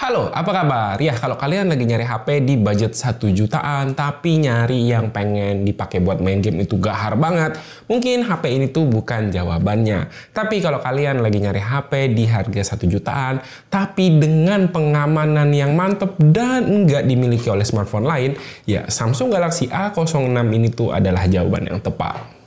Halo, apa kabar? Ya, kalau kalian lagi nyari HP di budget 1 jutaan, tapi nyari yang pengen dipakai buat main game itu gahar banget, mungkin HP ini tuh bukan jawabannya. Tapi kalau kalian lagi nyari HP di harga 1 jutaan, tapi dengan pengamanan yang mantep dan nggak dimiliki oleh smartphone lain, ya Samsung Galaxy A06 ini tuh adalah jawaban yang tepat.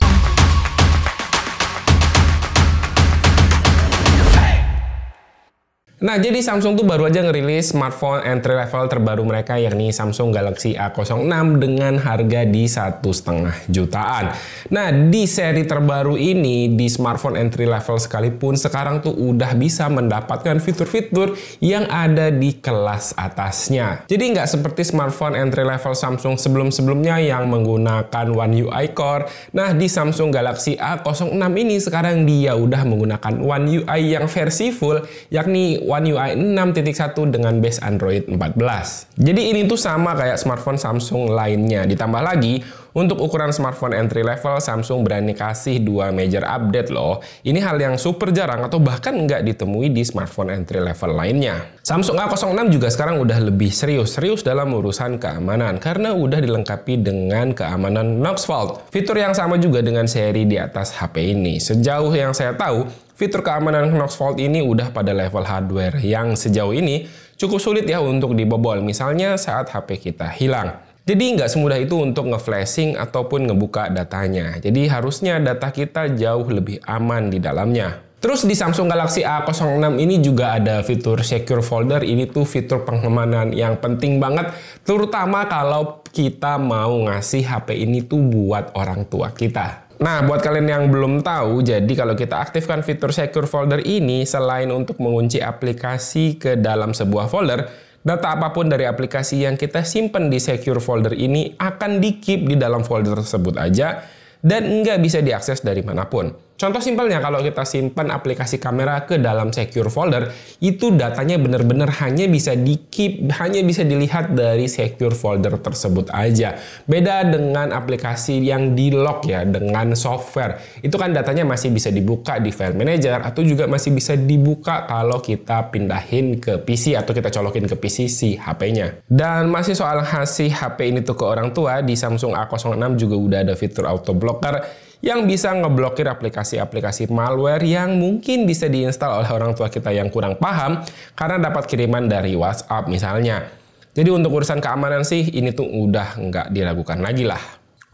Nah, jadi Samsung tuh baru aja ngerilis smartphone entry level terbaru mereka, yakni Samsung Galaxy A06 dengan harga di 1,5 jutaan. Nah, di seri terbaru ini, di smartphone entry level sekalipun, sekarang tuh udah bisa mendapatkan fitur-fitur yang ada di kelas atasnya. Jadi nggak seperti smartphone entry level Samsung sebelum-sebelumnya yang menggunakan One UI Core. Nah, di Samsung Galaxy A06 ini sekarang dia udah menggunakan One UI yang versi full, yakni One UI 6.1 dengan base Android 14. Jadi ini tuh sama kayak smartphone Samsung lainnya. Ditambah lagi, untuk ukuran smartphone entry level, Samsung berani kasih 2 major update loh. Ini hal yang super jarang atau bahkan nggak ditemui di smartphone entry level lainnya. Samsung A06 juga sekarang udah lebih serius dalam urusan keamanan karena udah dilengkapi dengan keamanan Knox Vault. Fitur yang sama juga dengan seri di atas HP ini. Sejauh yang saya tahu, fitur keamanan Knox Vault ini udah pada level hardware yang sejauh ini cukup sulit ya untuk dibobol, misalnya saat HP kita hilang. Jadi nggak semudah itu untuk nge-flashing ataupun ngebuka datanya. Jadi harusnya data kita jauh lebih aman di dalamnya. Terus di Samsung Galaxy A06 ini juga ada fitur Secure Folder. Ini tuh fitur pengamanan yang penting banget, terutama kalau kita mau ngasih HP ini tuh buat orang tua kita. Nah, buat kalian yang belum tahu, jadi kalau kita aktifkan fitur Secure Folder ini, selain untuk mengunci aplikasi ke dalam sebuah folder, data apapun dari aplikasi yang kita simpan di Secure Folder ini akan di-keep di dalam folder tersebut aja dan nggak bisa diakses dari manapun. Contoh simpelnya, kalau kita simpan aplikasi kamera ke dalam Secure Folder, itu datanya benar-benar hanya bisa di-keep, hanya bisa dilihat dari Secure Folder tersebut aja. Beda dengan aplikasi yang di-lock ya, dengan software. Itu kan datanya masih bisa dibuka di File Manager, atau juga masih bisa dibuka kalau kita pindahin ke PC atau kita colokin ke PC si HP-nya. Dan masih soal ngasih HP ini tuh ke orang tua, di Samsung A06 juga udah ada fitur Auto Blocker yang bisa ngeblokir aplikasi-aplikasi malware yang mungkin bisa diinstal oleh orang tua kita yang kurang paham karena dapat kiriman dari WhatsApp misalnya. Jadi untuk urusan keamanan sih ini tuh udah nggak diragukan lagi lah.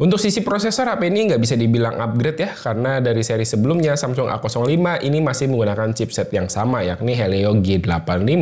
Untuk sisi prosesor, HP ini nggak bisa dibilang upgrade ya, karena dari seri sebelumnya Samsung A05 ini masih menggunakan chipset yang sama, yakni Helio G85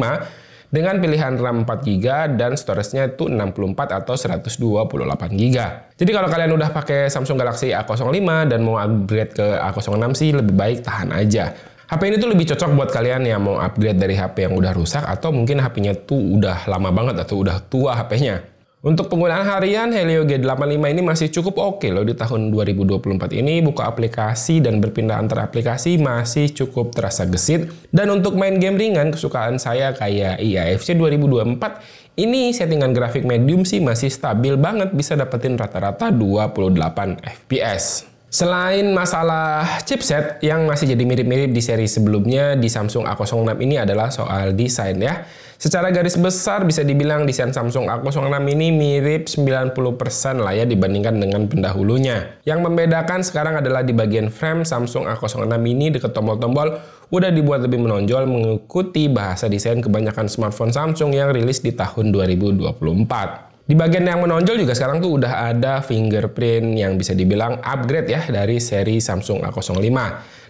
dengan pilihan RAM 4GB dan storage-nya itu 64 atau 128GB. Jadi kalau kalian udah pakai Samsung Galaxy A05 dan mau upgrade ke A06 sih lebih baik tahan aja. HP ini tuh lebih cocok buat kalian yang mau upgrade dari HP yang udah rusak atau mungkin HP-nya tuh udah lama banget atau udah tua HP-nya. Untuk penggunaan harian, Helio G85 ini masih cukup oke loh di tahun 2024 ini. Buka aplikasi dan berpindah antar aplikasi masih cukup terasa gesit. Dan untuk main game ringan kesukaan saya kayak IAFC 2024, ini settingan grafik medium sih masih stabil banget, bisa dapetin rata-rata 28 FPS. Selain masalah chipset yang masih jadi mirip-mirip di seri sebelumnya, di Samsung A06 ini adalah soal desain ya. Secara garis besar bisa dibilang desain Samsung A06 ini mirip 90% lah ya dibandingkan dengan pendahulunya. Yang membedakan sekarang adalah di bagian frame, Samsung A06 ini dekat tombol-tombol udah dibuat lebih menonjol mengikuti bahasa desain kebanyakan smartphone Samsung yang rilis di tahun 2024. Di bagian yang menonjol juga sekarang tuh udah ada fingerprint yang bisa dibilang upgrade ya dari seri Samsung A05.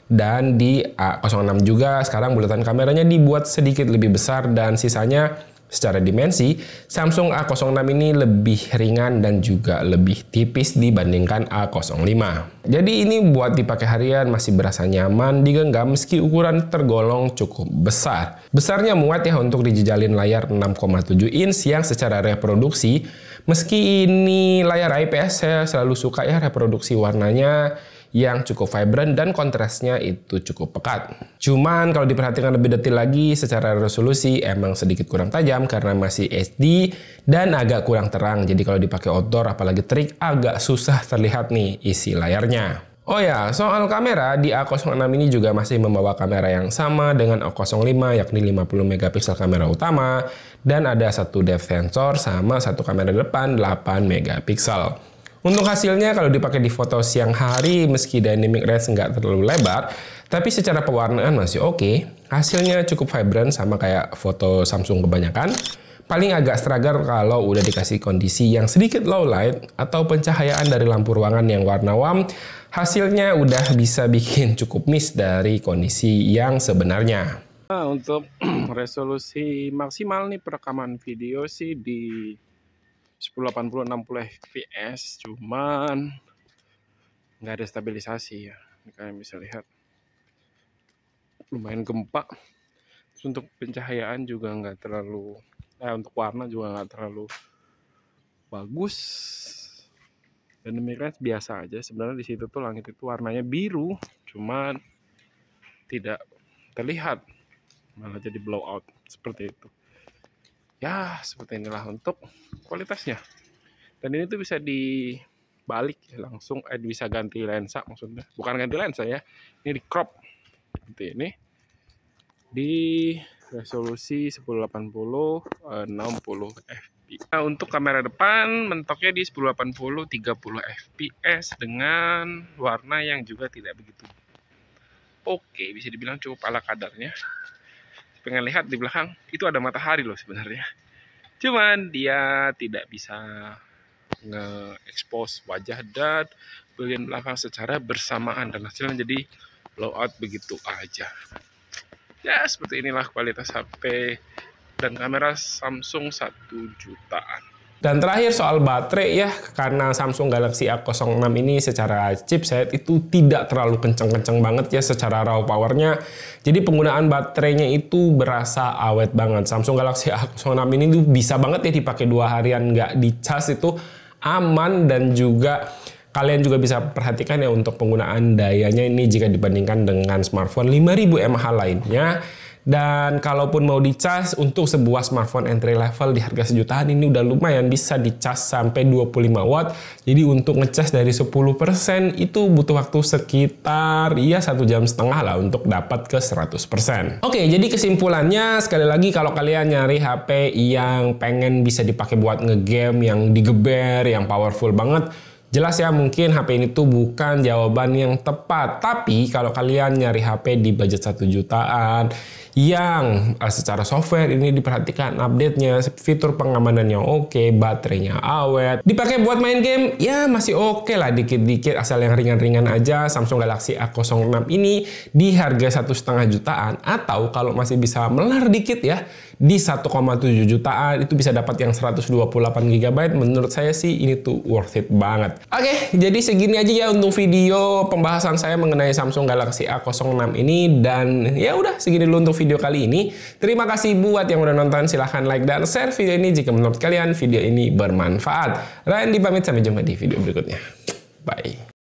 Dan di A06 juga sekarang bulatan kameranya dibuat sedikit lebih besar dan sisanya secara dimensi Samsung A06 ini lebih ringan dan juga lebih tipis dibandingkan A05. Jadi ini buat dipakai harian masih berasa nyaman digenggam meski ukuran tergolong cukup besar. Besarnya muat ya untuk dijejalin layar 6,7 inch yang secara reproduksi, meski ini layar IPS, saya selalu suka ya reproduksi warnanya yang cukup vibrant dan kontrasnya itu cukup pekat. Cuman kalau diperhatikan lebih detail lagi, secara resolusi emang sedikit kurang tajam karena masih HD dan agak kurang terang. Jadi kalau dipakai outdoor apalagi terik agak susah terlihat nih isi layarnya. Oh ya, soal kamera, di A06 ini juga masih membawa kamera yang sama dengan A05, yakni 50 megapiksel kamera utama, dan ada satu depth sensor sama satu kamera depan 8 megapiksel. Untuk hasilnya, kalau dipakai di foto siang hari, meski dynamic range nggak terlalu lebar, tapi secara pewarnaan masih oke. Hasilnya cukup vibrant sama kayak foto Samsung kebanyakan. Paling agak struggle kalau udah dikasih kondisi yang sedikit low light atau pencahayaan dari lampu ruangan yang warna warm, hasilnya udah bisa bikin cukup miss dari kondisi yang sebenarnya. Nah, untuk resolusi maksimal nih perekaman video sih di 1080 60 fps, cuman nggak ada stabilisasi ya. Kalian bisa lihat lumayan gempa. Terus untuk pencahayaan juga nggak terlalu, untuk warna juga nggak terlalu bagus. Dan demikian biasa aja. Sebenarnya di situ tuh langit itu warnanya biru, cuman tidak terlihat, malah jadi blowout seperti itu. Ya, seperti inilah untuk kualitasnya. Dan ini tuh bisa dibalik langsung, bisa ganti lensa maksudnya. Bukan ganti lensa ya, ini di crop seperti ini. Di resolusi 1080 60 fps. Nah, untuk kamera depan mentoknya di 1080 30 fps dengan warna yang juga tidak begitu oke, bisa dibilang cukup ala kadarnya. Pengen lihat di belakang, itu ada matahari loh sebenarnya. Cuman dia tidak bisa nge-expose wajah dan bagian belakang secara bersamaan, dan hasilnya jadi blowout begitu aja. Ya, seperti inilah kualitas HP dan kamera Samsung 1 jutaan. Dan terakhir soal baterai ya, karena Samsung Galaxy A06 ini secara chipset itu tidak terlalu kenceng-kenceng banget ya secara raw powernya. Jadi penggunaan baterainya itu berasa awet banget. Samsung Galaxy A06 ini tuh bisa banget ya dipakai 2 harian nggak dicas, itu aman. Dan juga kalian juga bisa perhatikan ya untuk penggunaan dayanya ini jika dibandingkan dengan smartphone 5000 mAh lainnya. Dan kalaupun mau dicas untuk sebuah smartphone entry level di harga sejutaan ini udah lumayan bisa dicas sampai 25 watt. Jadi untuk ngecas dari 10% itu butuh waktu sekitar ya 1,5 jam lah untuk dapat ke 100%. Oke, jadi kesimpulannya sekali lagi, kalau kalian nyari HP yang pengen bisa dipakai buat ngegame, yang digeber, yang powerful banget, jelas ya mungkin HP ini tuh bukan jawaban yang tepat. Tapi kalau kalian nyari HP di budget 1 jutaan yang secara software ini diperhatikan update-nya, fitur pengamanannya oke, baterainya awet, dipakai buat main game ya masih oke lah dikit-dikit, asal yang ringan-ringan aja. Samsung Galaxy A06 ini di harga 1,5 jutaan, atau kalau masih bisa melar dikit ya di 1,7 jutaan itu bisa dapat yang 128 GB. Menurut saya sih ini tuh worth it banget. Oke, jadi segini aja ya untuk video pembahasan saya mengenai Samsung Galaxy A06 ini. Dan ya udah segini dulu untuk video kali ini. Terima kasih buat yang udah nonton. Silahkan like dan share video ini jika menurut kalian video ini bermanfaat. Randy pamit, sampai jumpa di video berikutnya. Bye.